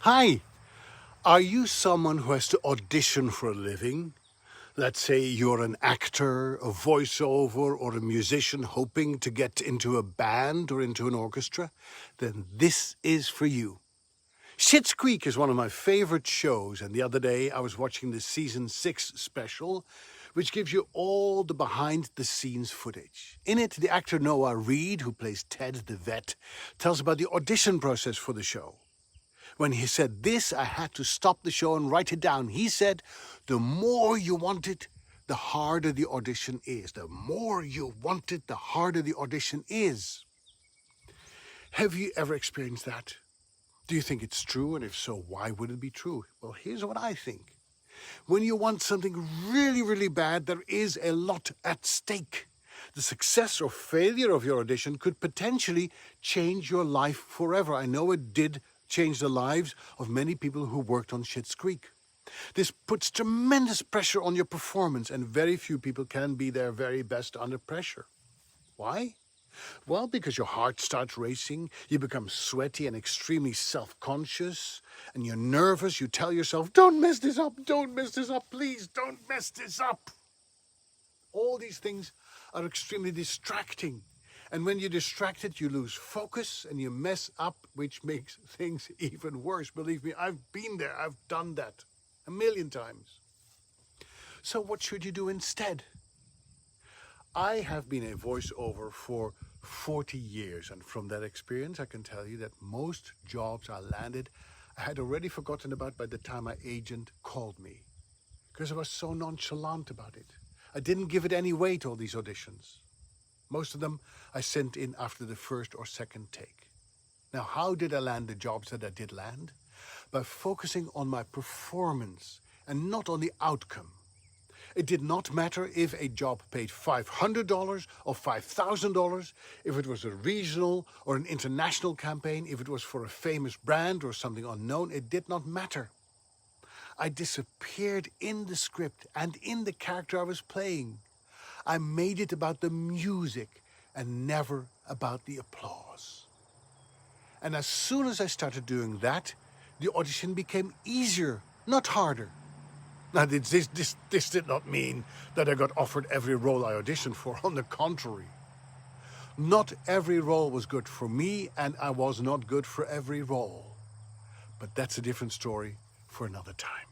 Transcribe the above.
Hi, are you someone who has to audition for a living? Let's say you're an actor, a voiceover, or a musician hoping to get into a band or into an orchestra? Then this is for you. Schitt's Creek is one of my favorite shows, and the other day I was watching the season 6 special, which gives you all the behind-the-scenes footage. In it, the actor Noah Reid, who plays Ted the vet, tells about the audition process for the show. When he said this, I had to stop the show and write it down. He said, the more you want it, the harder the audition is. The more you want it, the harder the audition is. Have you ever experienced that? Do you think it's true? And if so, why would it be true? Well, here's what I think. When you want something really, really bad, there is a lot at stake. The success or failure of your audition could potentially change your life forever. I know it did change the lives of many people who worked on Schitt's Creek. This puts tremendous pressure on your performance, and very few people can be their very best under pressure. Why? Well, because your heart starts racing, you become sweaty and extremely self-conscious, and you're nervous. You tell yourself, don't mess this up, please don't mess this up. All these things are extremely distracting. And when you're distracted, you lose focus and you mess up, which makes things even worse. Believe me, I've been there. I've done that a million times. So what should you do instead? I have been a voiceover for 40 years, and from that experience, I can tell you that most jobs I landed, I had already forgotten about by the time my agent called me, because I was so nonchalant about it. I didn't give it any weight, all these auditions. Most of them I sent in after the first or second take. Now, how did I land the jobs that I did land? By focusing on my performance and not on the outcome. It did not matter if a job paid $500 or $5,000, if it was a regional or an international campaign, if it was for a famous brand or something unknown, it did not matter. I disappeared in the script and in the character I was playing. I made it about the music and never about the applause. And as soon as I started doing that, the audition became easier, not harder. Now, this did not mean that I got offered every role I auditioned for. On the contrary. Not every role was good for me, and I was not good for every role. But that's a different story for another time.